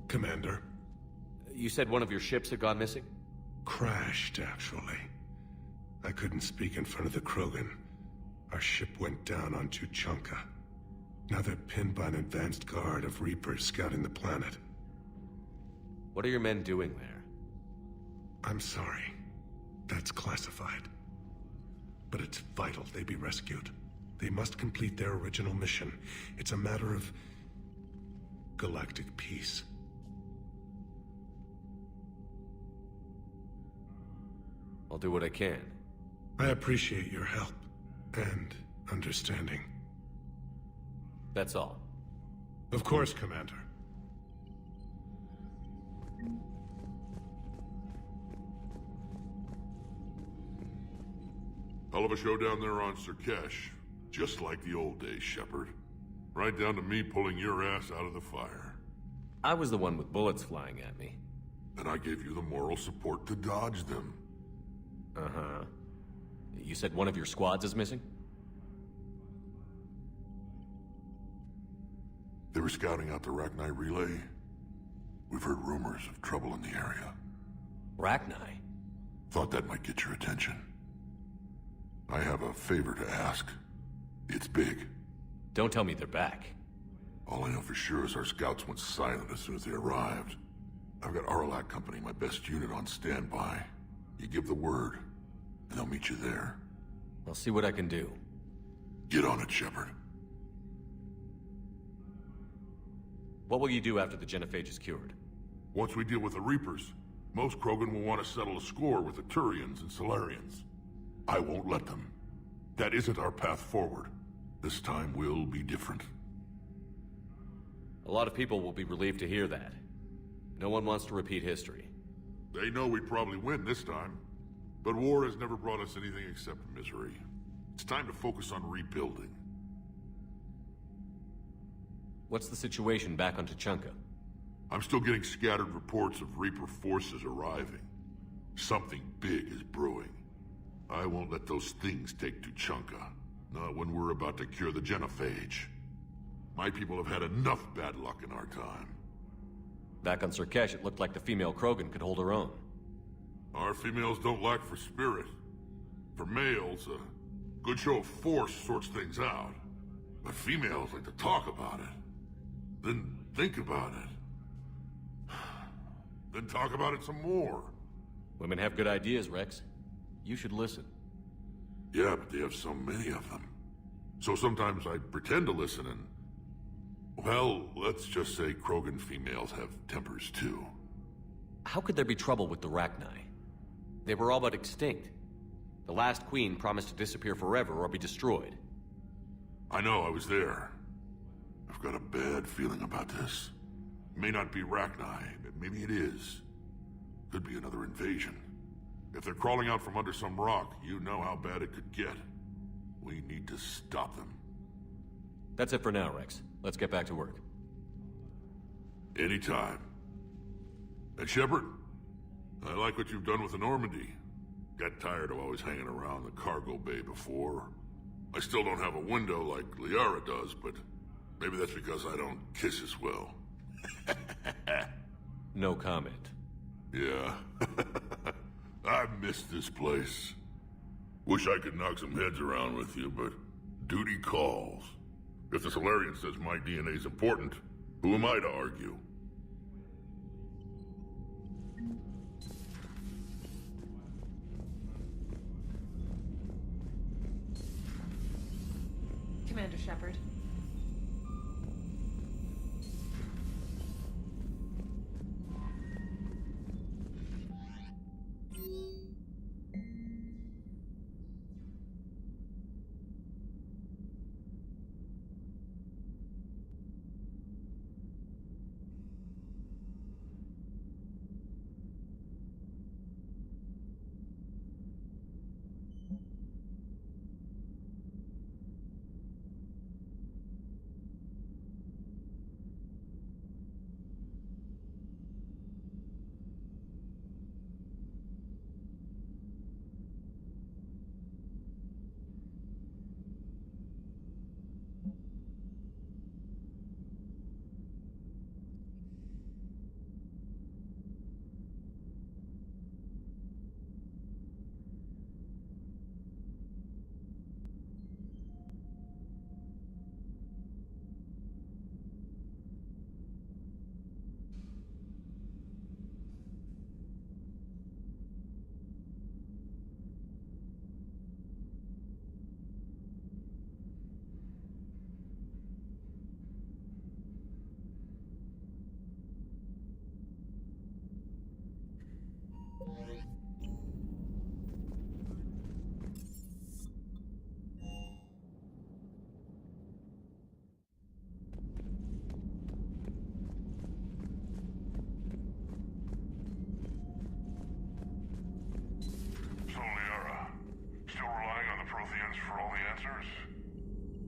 Commander. You said one of your ships had gone missing? Crashed, actually. I couldn't speak in front of the Krogan. Our ship went down on Tuchanka. Now they're pinned by an advanced guard of Reapers scouting the planet. What are your men doing there? I'm sorry. That's classified. But it's vital they be rescued. They must complete their original mission. It's a matter of galactic peace. I'll do what I can. I appreciate your help and understanding. That's all. Of course, Commander. Hell of a show down there on Surkesh. Just like the old days, Shepard. Right down to me pulling your ass out of the fire. I was the one with bullets flying at me. And I gave you the moral support to dodge them. Uh-huh. You said one of your squads is missing? They were scouting out the Rachni relay. We've heard rumors of trouble in the area. Rachni? Thought that might get your attention. I have a favor to ask. It's big. Don't tell me they're back. All I know for sure is our scouts went silent as soon as they arrived. I've got Aralak Company, my best unit, on standby. You give the word, and they'll meet you there. I'll see what I can do. Get on it, Shepard. What will you do after the genophage is cured? Once we deal with the Reapers, most Krogan will want to settle a score with the Turians and Solarians. I won't let them. That isn't our path forward. This time will be different. A lot of people will be relieved to hear that. No one wants to repeat history. They know we probably win this time. But war has never brought us anything except misery. It's time to focus on rebuilding. What's the situation back on Tuchanka? I'm still getting scattered reports of Reaper forces arriving. Something big is brewing. I won't let those things take Tuchanka. Not when we're about to cure the genophage. My people have had enough bad luck in our time. Back on Surkesh, it looked like the female Krogan could hold her own. Our females don't lack for spirit. For males, a good show of force sorts things out. But females like to talk about it. Then think about it. Then talk about it some more. Women have good ideas, Rex. You should listen. Yeah, but they have so many of them. So sometimes I pretend to listen and... Well, let's just say Krogan females have tempers too. How could there be trouble with the Rachni? They were all but extinct. The last queen promised to disappear forever or be destroyed. I know, I was there. I've got a bad feeling about this. May not be Rachni, but maybe it is. Could be another invasion. If they're crawling out from under some rock, you know how bad it could get. We need to stop them. That's it for now, Rex. Let's get back to work. Anytime. And Shepard, I like what you've done with the Normandy. Got tired of always hanging around the cargo bay before. I still don't have a window like Liara does, but maybe that's because I don't kiss as well. No comment. Yeah. I miss this place. Wish I could knock some heads around with you, but duty calls. If the Solarian says my DNA's important, who am I to argue? Commander Shepard.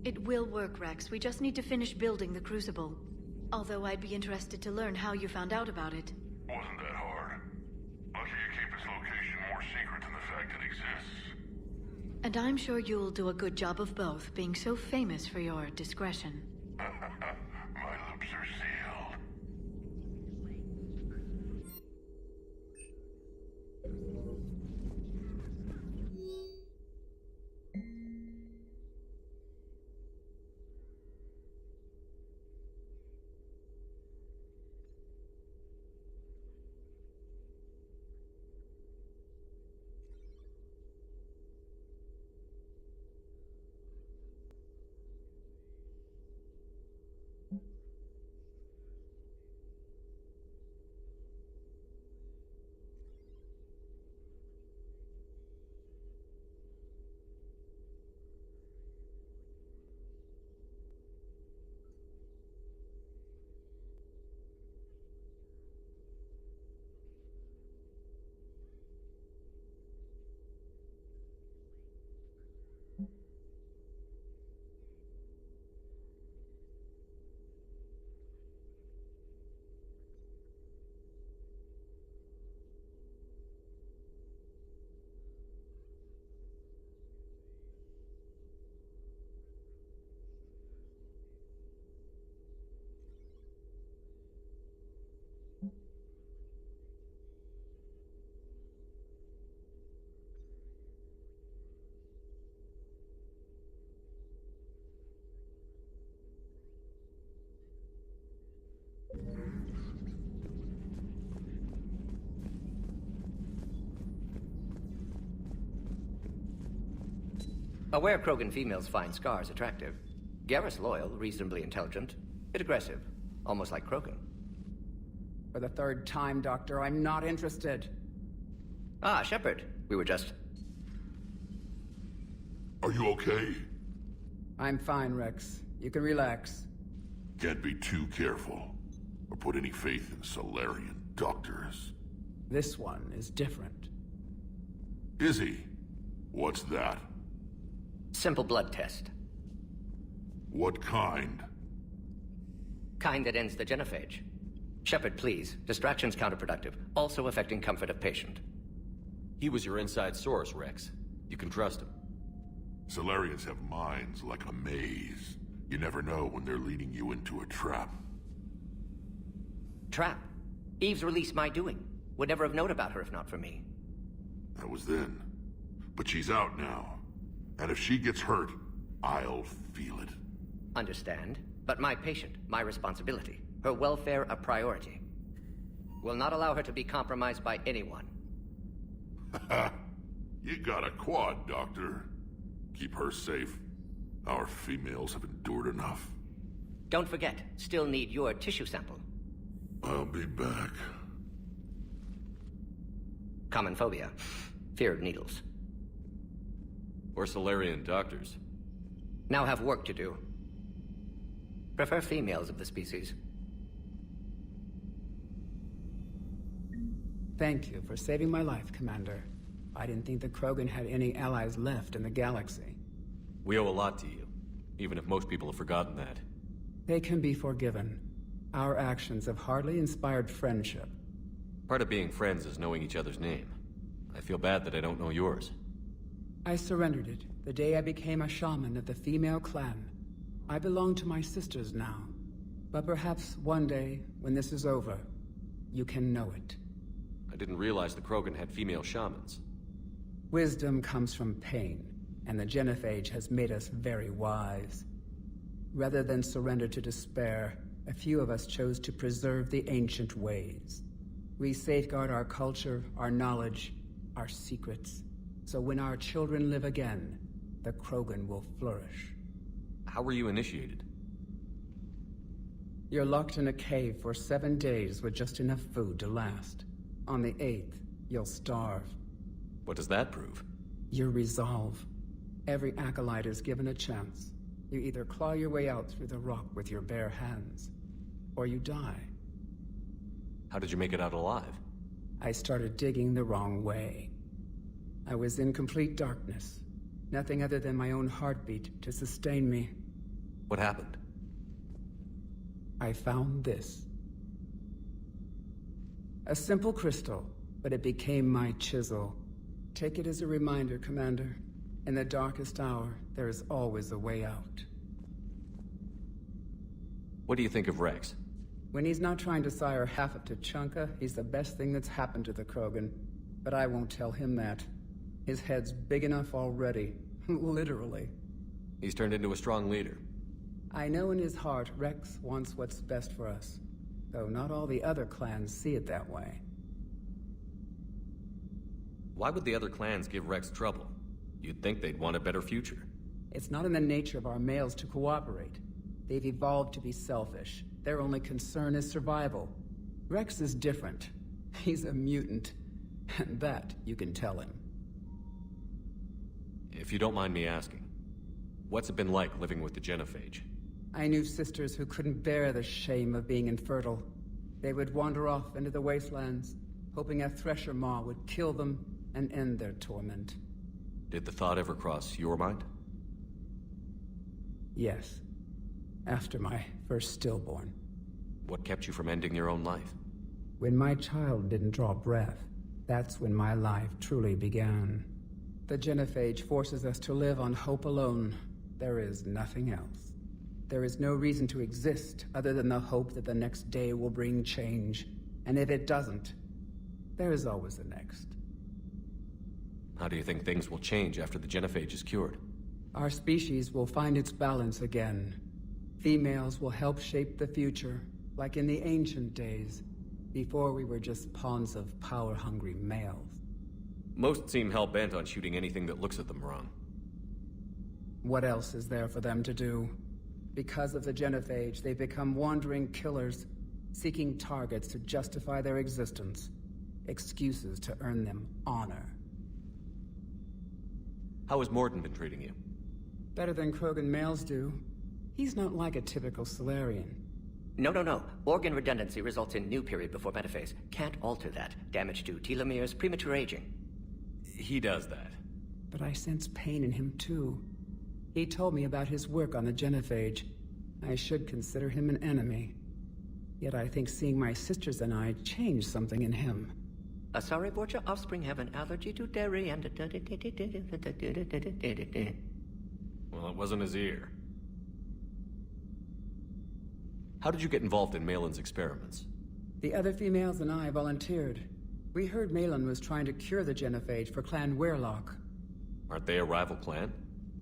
It will work, Rex. We just need to finish building the Crucible. Although I'd be interested to learn how you found out about it. Wasn't that hard. Lucky you keep its location more secret than the fact it exists. And I'm sure you'll do a good job of both, being so famous for your discretion. My lips are sealed. Aware Krogan females find scars attractive. Garrus loyal, reasonably intelligent, bit aggressive, almost like Krogan. For the third time, Doctor, I'm not interested. Ah, Shepard. We were just... Are you okay? I'm fine, Rex. You can relax. Can't be too careful, or put any faith in Solarian doctors. This one is different. Is he? What's that? Simple blood test. What kind? Kind that ends the genophage. Shepard, please. Distraction's counterproductive, also affecting comfort of patient. He was your inside source, Rex. You can trust him. Solarians have minds like a maze. You never know when they're leading you into a trap. Trap. Eve's release my doing. Would never have known about her if not for me. That was then. But she's out now. And if she gets hurt, I'll feel it. Understand. But my patient, my responsibility. Her welfare a priority. Will not allow her to be compromised by anyone. You got a quad, Doctor. Keep her safe. Our females have endured enough. Don't forget, still need your tissue sample. I'll be back. Common phobia. Fear of needles. Or Solarian doctors. Now have work to do. Prefer females of the species. Thank you for saving my life, Commander. I didn't think the Krogan had any allies left in the galaxy. We owe a lot to you, even if most people have forgotten that. They can be forgiven. Our actions have hardly inspired friendship. Part of being friends is knowing each other's name. I feel bad that I don't know yours. I surrendered it the day I became a shaman of the female clan. I belong to my sisters now. But perhaps one day, when this is over, you can know it. I didn't realize the Krogan had female shamans. Wisdom comes from pain, and the genophage has made us very wise. Rather than surrender to despair, a few of us chose to preserve the ancient ways. We safeguard our culture, our knowledge, our secrets. So when our children live again, the Krogan will flourish. How were you initiated? You're locked in a cave for 7 days with just enough food to last. On the 8th, you'll starve. What does that prove? Your resolve. Every acolyte is given a chance. You either claw your way out through the rock with your bare hands, or you die. How did you make it out alive? I started digging the wrong way. I was in complete darkness. Nothing other than my own heartbeat to sustain me. What happened? I found this. A simple crystal, but it became my chisel. Take it as a reminder, Commander. In the darkest hour, there is always a way out. What do you think of Rex? When he's not trying to sire half of Tuchanka, he's the best thing that's happened to the Krogan. But I won't tell him that. His head's big enough already. Literally. He's turned into a strong leader. I know in his heart Rex wants what's best for us. Though not all the other clans see it that way. Why would the other clans give Rex trouble? You'd think they'd want a better future. It's not in the nature of our males to cooperate. They've evolved to be selfish. Their only concern is survival. Rex is different. He's a mutant. And that you can tell him. If you don't mind me asking, what's it been like living with the Genophage? I knew sisters who couldn't bear the shame of being infertile. They would wander off into the wastelands, hoping a Thresher Maw would kill them and end their torment. Did the thought ever cross your mind? Yes. After my first stillborn. What kept you from ending your own life? When my child didn't draw breath, that's when my life truly began. The Genophage forces us to live on hope alone. There is nothing else. There is no reason to exist other than the hope that the next day will bring change. And if it doesn't, there is always the next. How do you think things will change after the Genophage is cured? Our species will find its balance again. Females will help shape the future, like in the ancient days, before we were just pawns of power-hungry males. Most seem hell-bent on shooting anything that looks at them wrong. What else is there for them to do? Because of the Genophage, they've become wandering killers, seeking targets to justify their existence, excuses to earn them honor. How has Mordin been treating you? Better than Krogan males do. He's not like a typical Solarian. No. Organ redundancy results in new period before metaphase. Can't alter that. Damage to telomeres, premature aging. He does that. But I sense pain in him too. He told me about his work on the Genophage. I should consider him an enemy. Yet I think seeing my sisters and I changed something in him. Asari Borgia offspring have an allergy to dairy and... Well, it wasn't his ear. How did you get involved in Malin's experiments? The other females and I volunteered. We heard Malin was trying to cure the Genophage for Clan Weirlock. Aren't they a rival clan?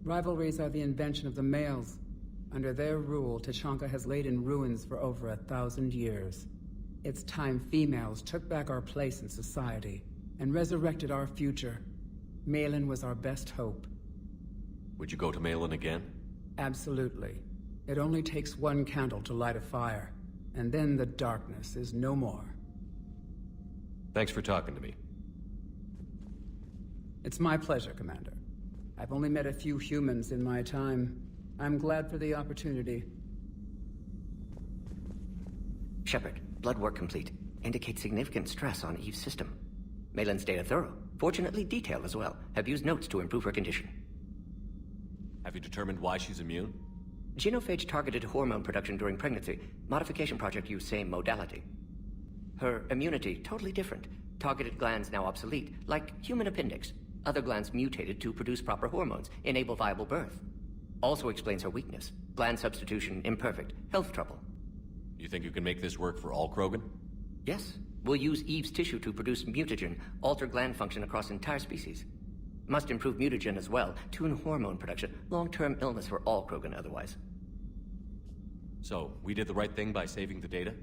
Rivalries are the invention of the males. Under their rule, Tuchanka has laid in ruins for over 1,000 years. It's time females took back our place in society and resurrected our future. Malin was our best hope. Would you go to Malin again? Absolutely. It only takes one candle to light a fire, and then the darkness is no more. Thanks for talking to me. It's my pleasure, Commander. I've only met a few humans in my time. I'm glad for the opportunity. Shepard, blood work complete. Indicates significant stress on Eve's system. Malin's data thorough. Fortunately detailed as well. Have used notes to improve her condition. Have you determined why she's immune? Genophage targeted hormone production during pregnancy. Modification project used same modality. Her immunity, totally different. Targeted glands now obsolete, like human appendix. Other glands mutated to produce proper hormones, enable viable birth. Also explains her weakness. Gland substitution imperfect. Health trouble. You think you can make this work for all Krogan? Yes. We'll use Eve's tissue to produce mutagen, alter gland function across entire species. Must improve mutagen as well, tune hormone production. Long-term illness for all Krogan otherwise. So, we did the right thing by saving the data?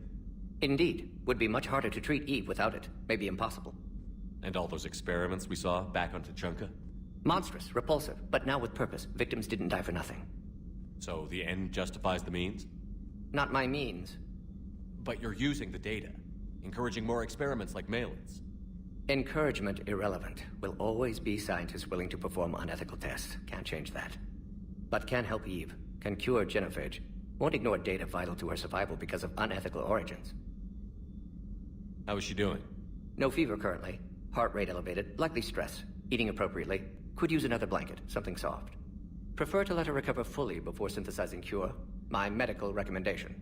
Indeed. Would be much harder to treat Eve without it. Maybe impossible. And all those experiments we saw back on Tuchanka? Monstrous, repulsive, but now with purpose. Victims didn't die for nothing. So the end justifies the means? Not my means. But you're using the data, encouraging more experiments like Malin's. Encouragement irrelevant. Will always be scientists willing to perform unethical tests. Can't change that. But can help Eve. Can cure Genophage. Won't ignore data vital to her survival because of unethical origins. How is she doing? No fever currently. Heart rate elevated, likely stress. Eating appropriately. Could use another blanket, something soft. Prefer to let her recover fully before synthesizing cure. My medical recommendation.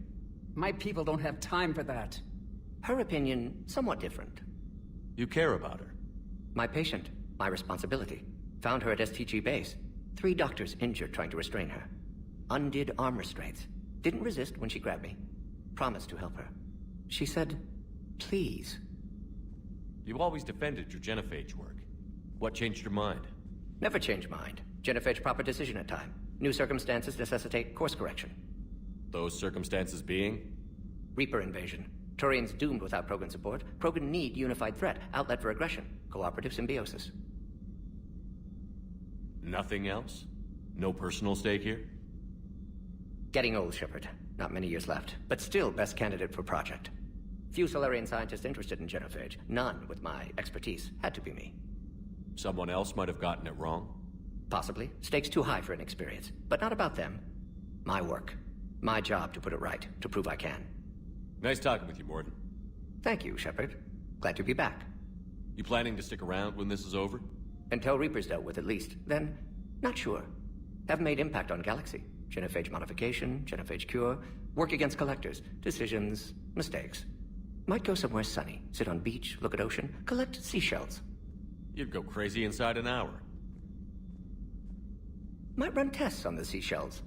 My people don't have time for that. Her opinion, somewhat different. You care about her. My patient, my responsibility. Found her at STG base. 3 doctors injured trying to restrain her. Undid arm restraints. Didn't resist when she grabbed me. Promised to help her. She said, please. You always defended your genophage work. What changed your mind? Never change mind. Genophage proper decision at time. New circumstances necessitate course correction. Those circumstances being? Reaper invasion. Turians doomed without Krogan support. Krogan need unified threat, outlet for aggression, cooperative symbiosis. Nothing else? No personal stake here? Getting old, Shepard. Not many years left, but still best candidate for project. Few Solarian scientists interested in genophage. None with my expertise. Had to be me. Someone else might have gotten it wrong? Possibly. Stakes too high for inexperience. But not about them. My work. My job to put it right, to prove I can. Nice talking with you, Mordin. Thank you, Shepard. Glad to be back. You planning to stick around when this is over? Until Reaper's dealt with, at least. Then, not sure. Have made impact on Galaxy. Genophage modification, genophage cure, work against collectors, decisions, mistakes. Might go somewhere sunny, sit on beach, look at ocean, collect seashells. You'd go crazy inside an hour. Might run tests on the seashells.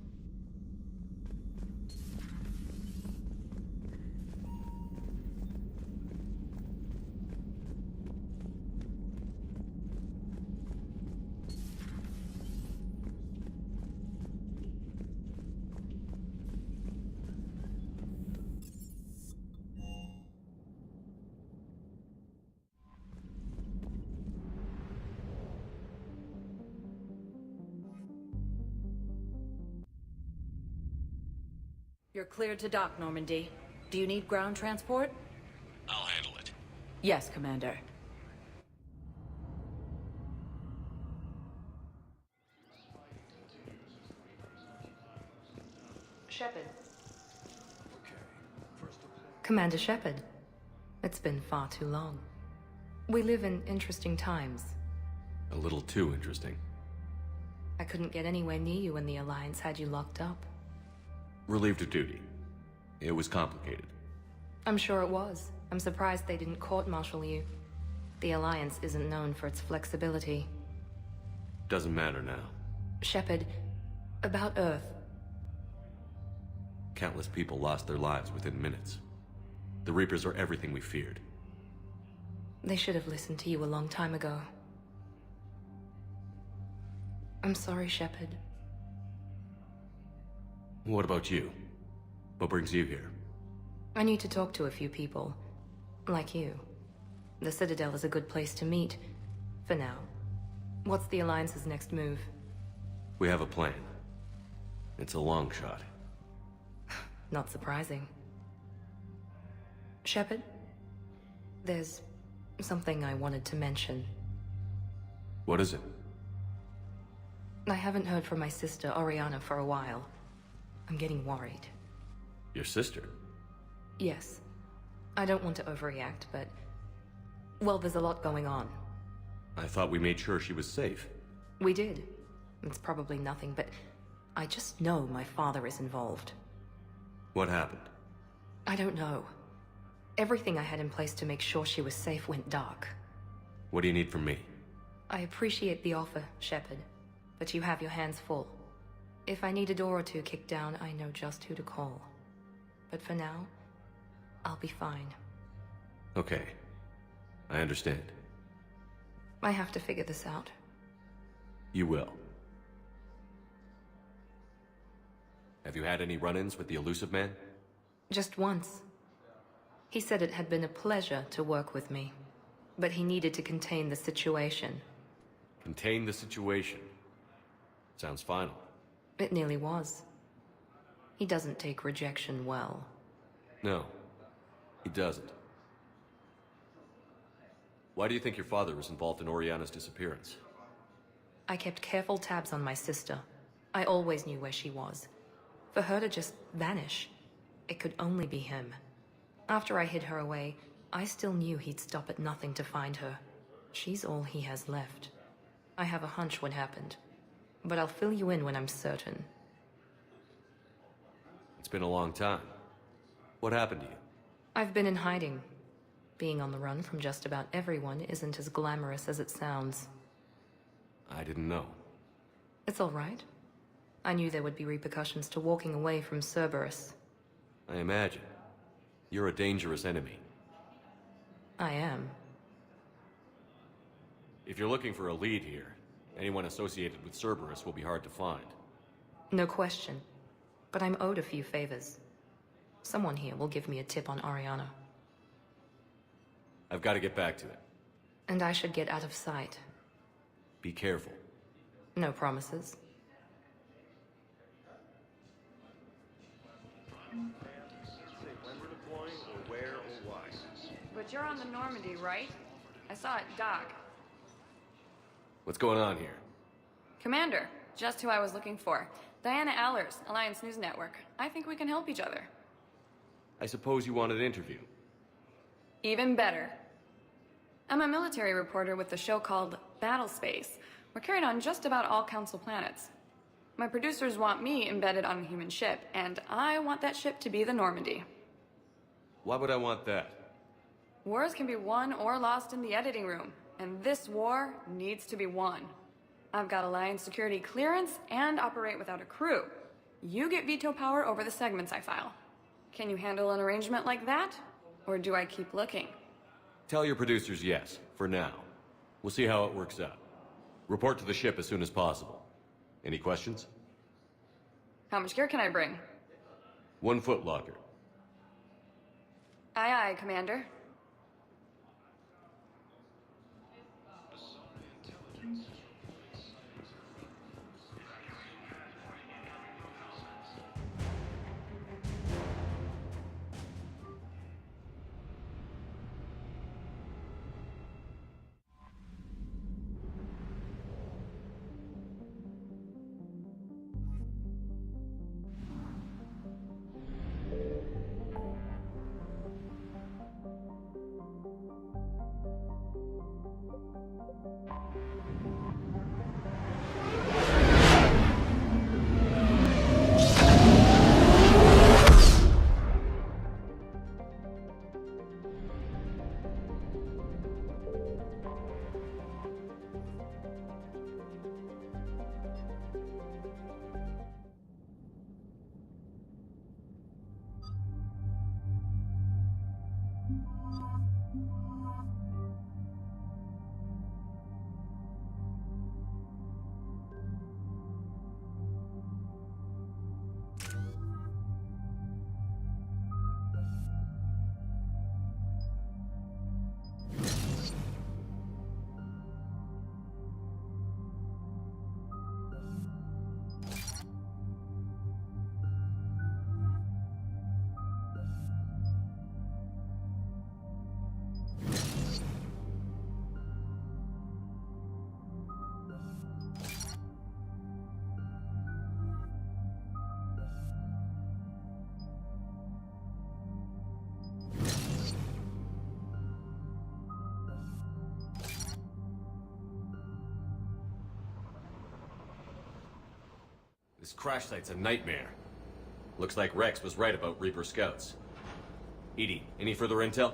You're cleared to dock, Normandy. Do you need ground transport? I'll handle it. Yes, Commander. Shepard. Commander Shepard. It's been far too long. We live in interesting times. A little too interesting. I couldn't get anywhere near you when the Alliance had you locked up. Relieved of duty. It was complicated. I'm sure it was. I'm surprised they didn't court-martial you. The Alliance isn't known for its flexibility. Doesn't matter now. Shepard, about Earth. Countless people lost their lives within minutes. The Reapers are everything we feared. They should have listened to you a long time ago. I'm sorry, Shepard. What about you? What brings you here? I need to talk to a few people. Like you. The Citadel is a good place to meet. For now. What's the Alliance's next move? We have a plan. It's a long shot. Not surprising. Shepard? There's something I wanted to mention. What is it? I haven't heard from my sister, Oriana, for a while. I'm getting worried. Your sister? Yes. I don't want to overreact, but... well, there's a lot going on. I thought we made sure she was safe. We did. It's probably nothing, but... I just know my father is involved. What happened? I don't know. Everything I had in place to make sure she was safe went dark. What do you need from me? I appreciate the offer, Shepard, but you have your hands full. If I need a door or two kicked down, I know just who to call. But for now, I'll be fine. Okay. I understand. I have to figure this out. You will. Have you had any run-ins with the Illusive Man? Just once. He said it had been a pleasure to work with me, but he needed to contain the situation. Contain the situation. Sounds final. It nearly was. He doesn't take rejection well. No, he doesn't. Why do you think your father was involved in Oriana's disappearance? I kept careful tabs on my sister. I always knew where she was. For her to just vanish, it could only be him. After I hid her away, I still knew he'd stop at nothing to find her. She's all he has left. I have a hunch what happened, but I'll fill you in when I'm certain. It's been a long time. What happened to you? I've been in hiding. Being on the run from just about everyone isn't as glamorous as it sounds. I didn't know. It's all right. I knew there would be repercussions to walking away from Cerberus. I imagine. You're a dangerous enemy. I am. If you're looking for a lead here, anyone associated with Cerberus will be hard to find. No question. But I'm owed a few favors. Someone here will give me a tip on Ariana. I've got to get back to it. And I should get out of sight. Be careful. No promises. But you're on the Normandy, right? I saw it dock. What's going on here? Commander, just who I was looking for. Diana Allers, Alliance News Network. I think we can help each other. I suppose you want an interview. Even better. I'm a military reporter with the show called Battlespace. We're carried on just about all Council planets. My producers want me embedded on a human ship, and I want that ship to be the Normandy. Why would I want that? Wars can be won or lost in the editing room, and this war needs to be won. I've got Alliance security clearance and operate without a crew. You get veto power over the segments I file. Can you handle an arrangement like that? Or do I keep looking? Tell your producers yes, for now. We'll see how it works out. Report to the ship as soon as possible. Any questions? How much gear can I bring? 1 foot locker. Aye, aye, Commander. This crash site's a nightmare. Looks like Rex was right about Reaper scouts. EDI, any further intel?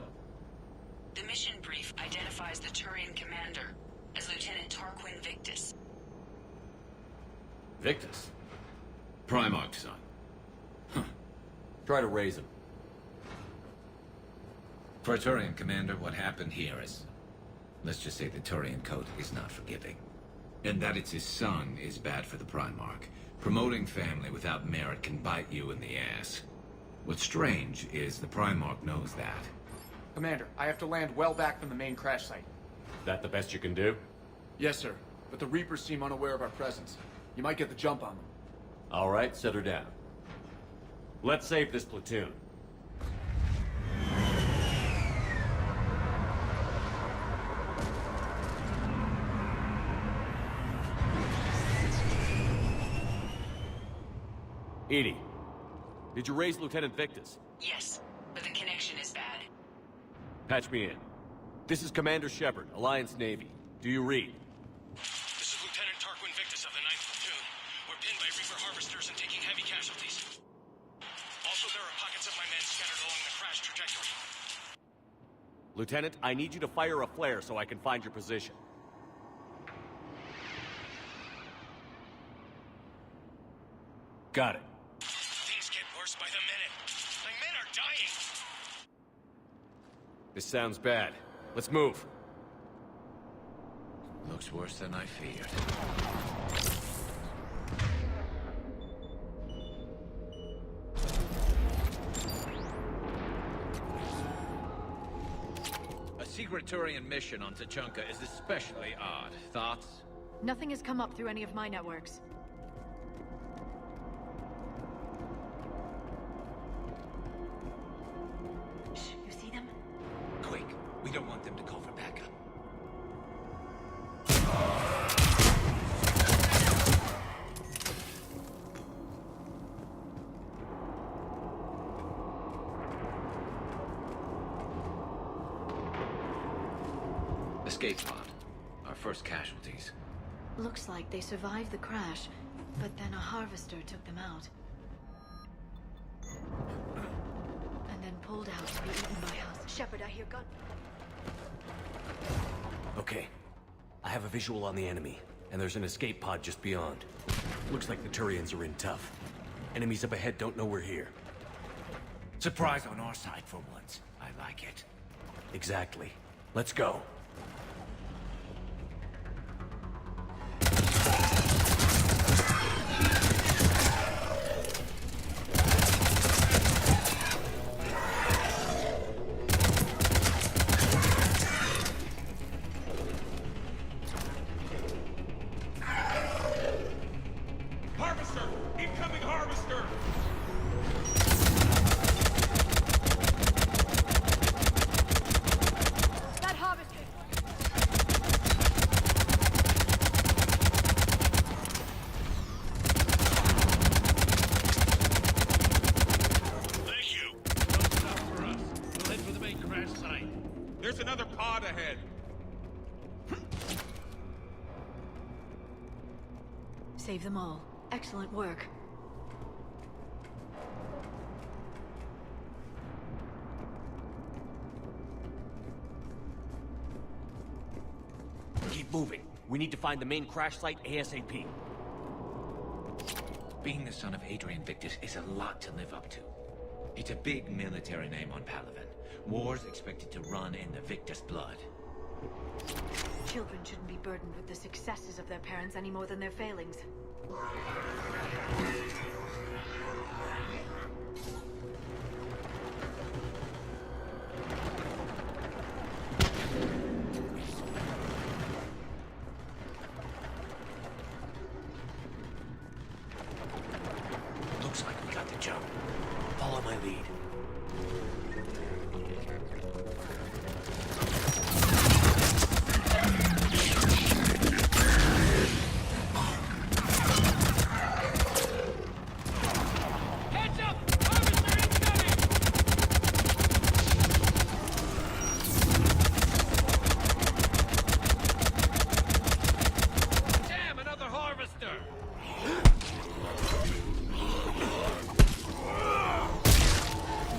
The mission brief identifies the Turian commander as Lieutenant Tarquin Victus. Victus? Primarch's son. Try to raise him. For a Turian commander, what happened here is... let's just say the Turian code is not forgiving. And that it's his son is bad for the Primarch. Promoting family without merit can bite you in the ass. What's strange is the Primarch knows that. Commander, I have to land well back from the main crash site. That the best you can do? Yes, sir. But the Reapers seem unaware of our presence. You might get the jump on them. All right, set her down. Let's save this platoon. EDI, did you raise Lieutenant Victus? Yes, but the connection is bad. Patch me in. This is Commander Shepard, Alliance Navy. Do you read? This is Lieutenant Tarquin Victus of the 9th Platoon. We're pinned by Reaper harvesters and taking heavy casualties. Lieutenant, I need you to fire a flare so I can find your position. Got it. Things get worse by the minute. My men are dying. This sounds bad. Let's move. Looks worse than I feared. A secret Turian mission on Tachanka is especially odd. Thoughts? Nothing has come up through any of my networks. Shh, you see them? Quick, we don't want them to call for backup. Escape pod. Our first casualties. Looks like they survived the crash, but then a harvester took them out. And then pulled out to be eaten by us. Shepard, I hear gun. Okay. I have a visual on the enemy, and there's an escape pod just beyond. Looks like the Turians are in tough. Enemies up ahead don't know we're here. Surprise on our side for once. I like it. Exactly. Let's go. Harvester! Incoming harvester! That harvester! Thank you. Don't stop for us. We'll head for the main crash site. There's another pod ahead. Save them all. Excellent work. Keep moving. We need to find the main crash site ASAP. Being the son of Adrian Victus is a lot to live up to. It's a big military name on Palaven. War's expected to run in the Victus blood. Children shouldn't be burdened with the successes of their parents any more than their failings. Looks like we got the jump. Follow my lead. Heads up! Harvester incoming! Damn, another harvester!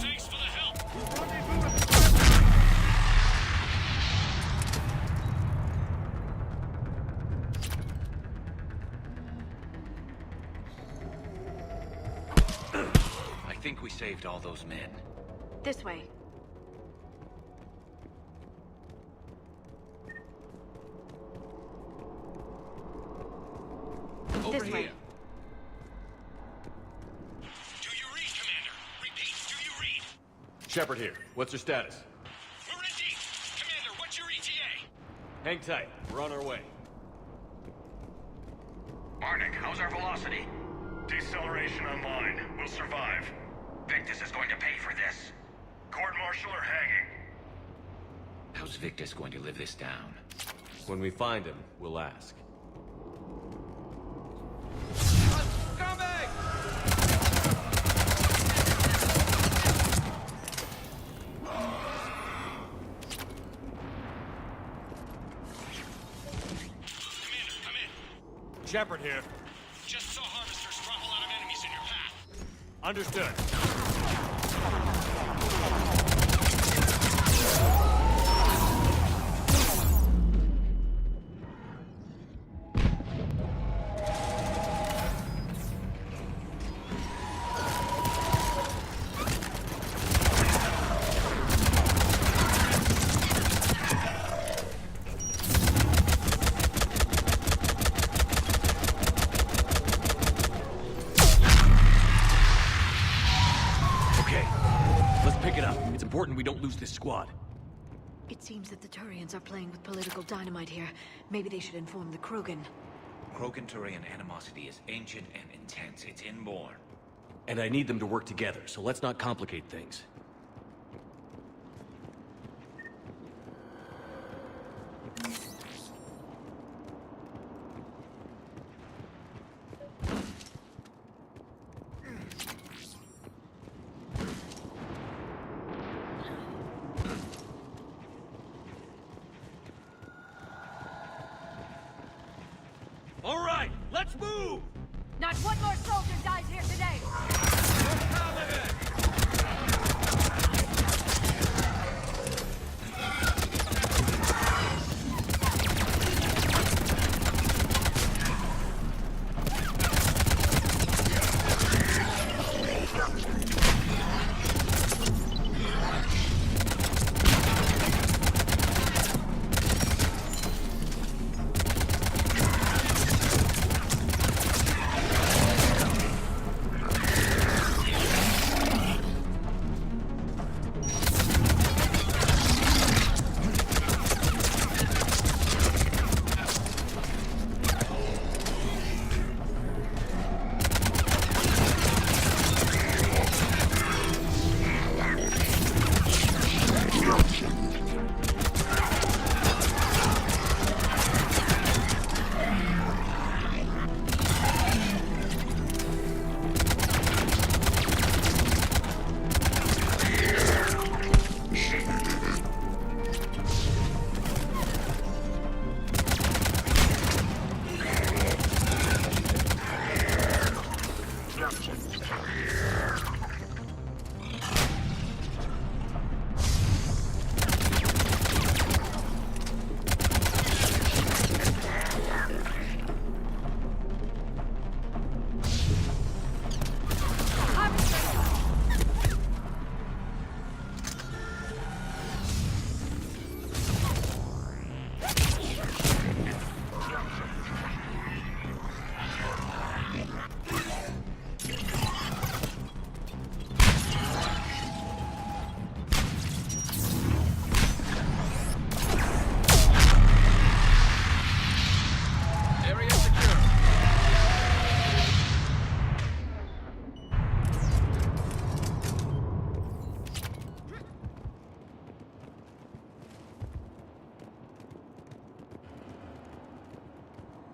Thanks for the help! I think we saved all those men. This way. Over This here. way. Do you read, Commander? Repeat, do you read? Shepard here. What's your status? We're in deep. Commander, what's your ETA? Hang tight. We're on our way. Barnick, how's our velocity? Deceleration online. We'll survive. Victus is going to pay for this. Court-martial or hanging? How's Victus going to live this down? When we find him, we'll ask. Commander, come in. Shepard here. Just saw harvesters drop a lot of enemies in your path. Understood. we don't lose this squad. It seems that the Turians are playing with political dynamite here. Maybe they should inform the Krogan. Krogan-Turian animosity is ancient and intense. It's inborn. And I need them to work together, so let's not complicate things. All right, let's move! Not one more soldier dies here today!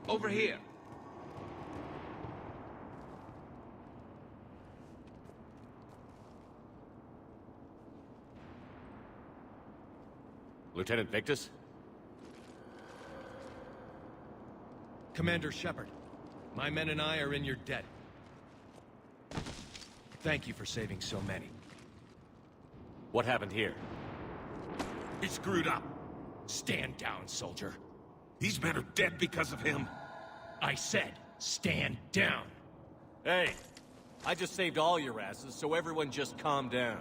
Over here. Lieutenant Victus? Commander Shepard, my men and I are in your debt. Thank you for saving so many. What happened here? He screwed up. Stand down, soldier. These men are dead because of him. I said, stand down. Hey, I just saved all your asses, so everyone just calm down.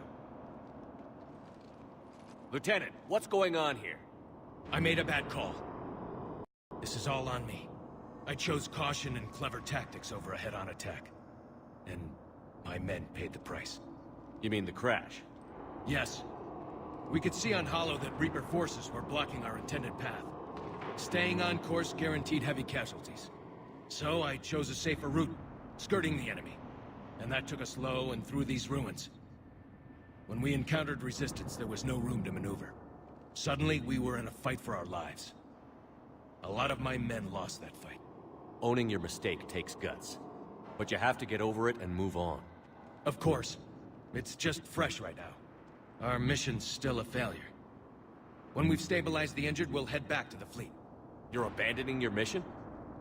Lieutenant, what's going on here? I made a bad call. This is all on me. I chose caution and clever tactics over a head-on attack. And my men paid the price. You mean the crash? Yes. We could see on Hollow that Reaper forces were blocking our intended path. Staying on course guaranteed heavy casualties. So I chose a safer route, skirting the enemy. And that took us low and through these ruins. When we encountered resistance, there was no room to maneuver. Suddenly, we were in a fight for our lives. A lot of my men lost that fight. Owning your mistake takes guts. But you have to get over it and move on. Of course. It's just fresh right now. Our mission's still a failure. When we've stabilized the injured, we'll head back to the fleet. You're abandoning your mission?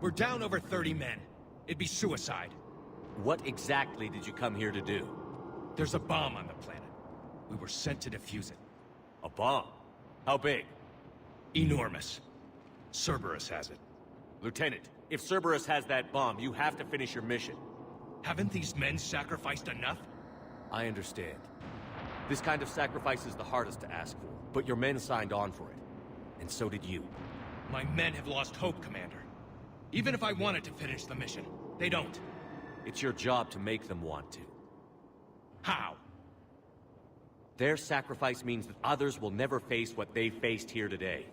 We're down over 30 men. It'd be suicide. What exactly did you come here to do? There's a bomb on the planet. We were sent to defuse it. A bomb? How big? Enormous. Cerberus has it. Lieutenant, if Cerberus has that bomb, you have to finish your mission. Haven't these men sacrificed enough? I understand. This kind of sacrifice is the hardest to ask for, but your men signed on for it. And so did you. My men have lost hope, Commander. Even if I wanted to finish the mission, they don't. It's your job to make them want to. How? Their sacrifice means that others will never face what they faced here today.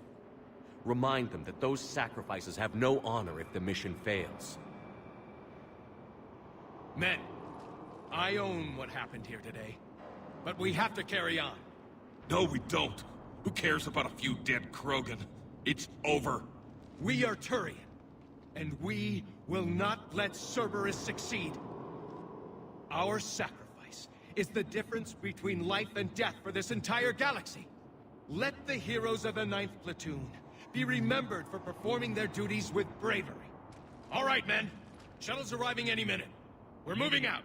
Remind them that those sacrifices have no honor if the mission fails. Men, I own what happened here today. But we have to carry on. No, we don't. Who cares about a few dead Krogan? It's over. We are Turian, and we will not let Cerberus succeed. Our sacrifice is the difference between life and death for this entire galaxy. Let the heroes of the 9th Platoon be remembered for performing their duties with bravery. All right, men. Shuttle's arriving any minute. We're moving out.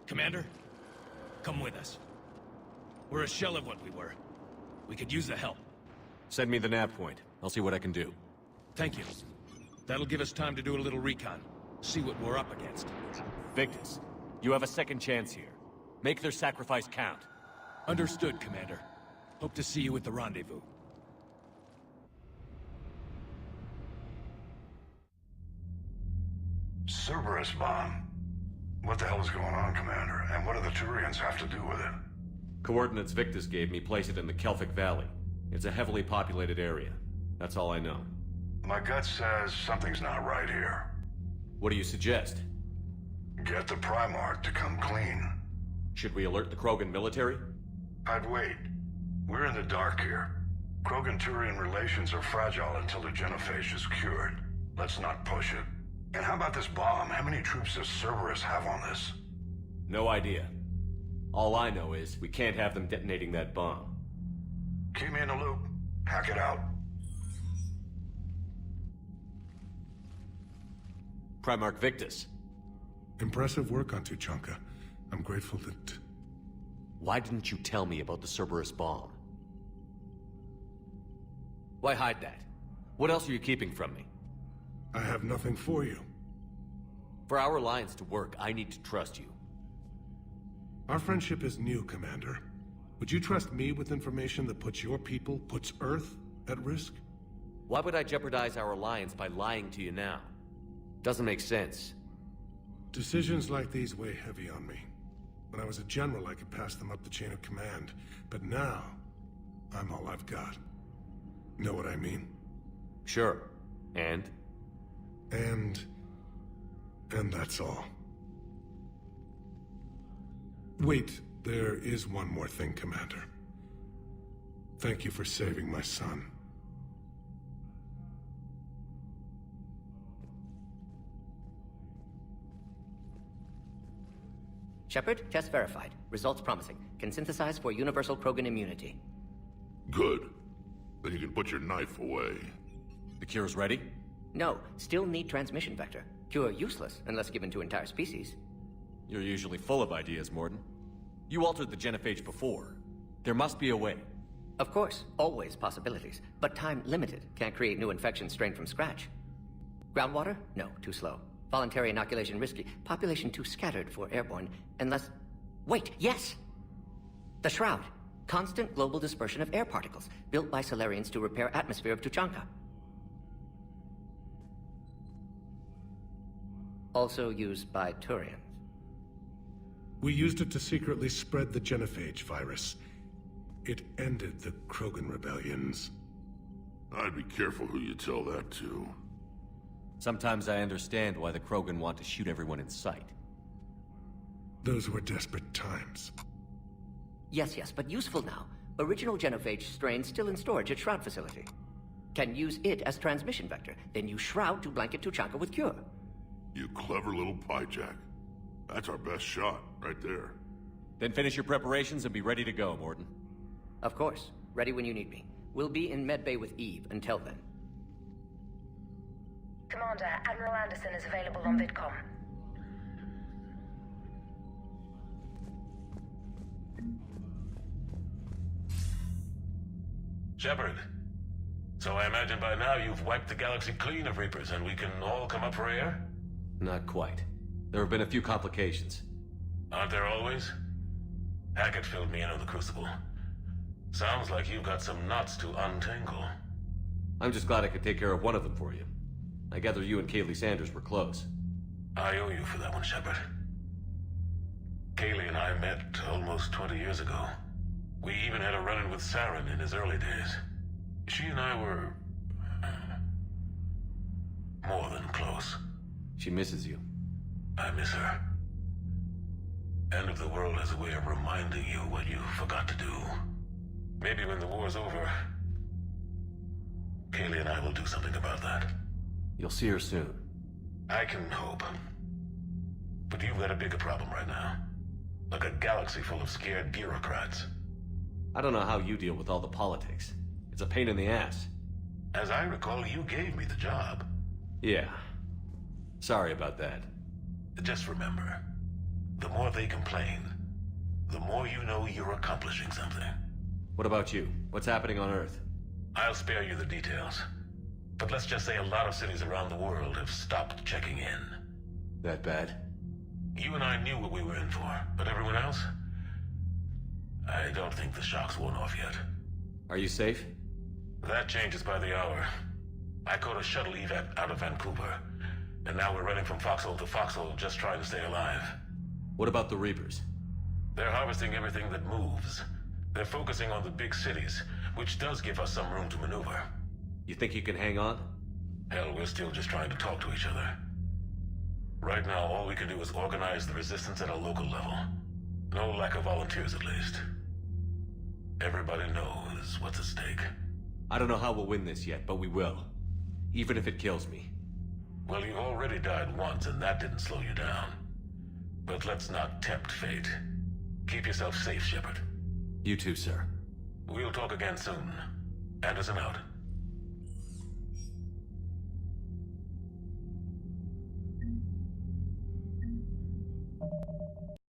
Commander, come with us. We're a shell of what we were. We could use the help. Send me the nav point. I'll see what I can do. Thank you. That'll give us time to do a little recon. See what we're up against. Victus, you have a second chance here. Make their sacrifice count. Understood, Commander. Hope to see you at the rendezvous. Cerberus bomb. What the hell is going on, Commander? And what do the Turians have to do with it? Coordinates Victus gave me place it in the Kelphic Valley. It's a heavily populated area. That's all I know. My gut says something's not right here. What do you suggest? Get the Primarch to come clean. Should we alert the Krogan military? I'd wait. We're in the dark here. Krogan-Turian relations are fragile until the genophage is cured. Let's not push it. And how about this bomb? How many troops does Cerberus have on this? No idea. All I know is we can't have them detonating that bomb. Keep me in the loop. Hack it out. Primarch Victus. Impressive work on Tuchanka. I'm grateful that... Why didn't you tell me about the Cerberus bomb? Why hide that? What else are you keeping from me? I have nothing for you. For our alliance to work, I need to trust you. Our friendship is new, Commander. Would you trust me with information that puts your people, puts Earth, at risk? Why would I jeopardize our alliance by lying to you now? Doesn't make sense. Decisions like these weigh heavy on me. When I was a general, I could pass them up the chain of command. But now, I'm all I've got. Know what I mean? Sure. And that's all. Wait, there is one more thing, Commander. Thank you for saving my son. Shepard, test verified. Results promising. Can synthesize for universal Krogan immunity. Good. Then you can put your knife away. The cure's ready? No, still need transmission vector. Cure useless unless given to entire species. You're usually full of ideas, Mordin. You altered the genophage before. There must be a way. Of course, always possibilities. But time limited. Can't create new infections strained from scratch. Groundwater? No, too slow. Voluntary inoculation risky. Population too scattered for airborne. Unless... Wait, yes! The Shroud. Constant global dispersion of air particles, built by Solarians to repair atmosphere of Tuchanka. Also used by Turians. We used it to secretly spread the genophage virus. It ended the Krogan rebellions. I'd be careful who you tell that to. Sometimes I understand why the Krogan want to shoot everyone in sight. Those were desperate times. Yes, but useful now. Original genophage strain still in storage at Shroud facility. Can use it as transmission vector, then use Shroud to blanket Tuchanka with cure. You clever little pyjak. That's our best shot, right there. Then finish your preparations and be ready to go, Mordin. Of course. Ready when you need me. We'll be in medbay with Eve until then. Commander, Admiral Anderson is available on VidCom. Shepard. So I imagine by now you've wiped the galaxy clean of Reapers and we can all come up for air? Not quite. There have been a few complications. Aren't there always? Hackett filled me in on the Crucible. Sounds like you've got some knots to untangle. I'm just glad I could take care of one of them for you. I gather you and Kaylee Sanders were close. I owe you for that one, Shepard. Kaylee and I met almost 20 years ago. We even had a run-in with Saren in his early days. She and I were... more than close. She misses you. I miss her. End of the World has a way of reminding you what you forgot to do. Maybe when the war's over, Kaylee and I will do something about that. You'll see her soon. I can hope. But you've got a bigger problem right now. Like a galaxy full of scared bureaucrats. I don't know how you deal with all the politics. It's a pain in the ass. As I recall, you gave me the job. Yeah. Sorry about that. Just remember, the more they complain, the more you know you're accomplishing something. What about you? What's happening on Earth? I'll spare you the details. But let's just say a lot of cities around the world have stopped checking in. That bad? You and I knew what we were in for, but everyone else? I don't think the shock's worn off yet. Are you safe? That changes by the hour. I caught a shuttle evac out of Vancouver, and now we're running from foxhole to foxhole just trying to stay alive. What about the Reapers? They're harvesting everything that moves. They're focusing on the big cities, which does give us some room to maneuver. You think you can hang on? Hell, we're still just trying to talk to each other. Right now, all we can do is organize the resistance at a local level. No lack of volunteers, at least. Everybody knows what's at stake. I don't know how we'll win this yet, but we will. Even if it kills me. Well, you've already died once, and that didn't slow you down. But let's not tempt fate. Keep yourself safe, Shepard. You too, sir. We'll talk again soon. Anderson out.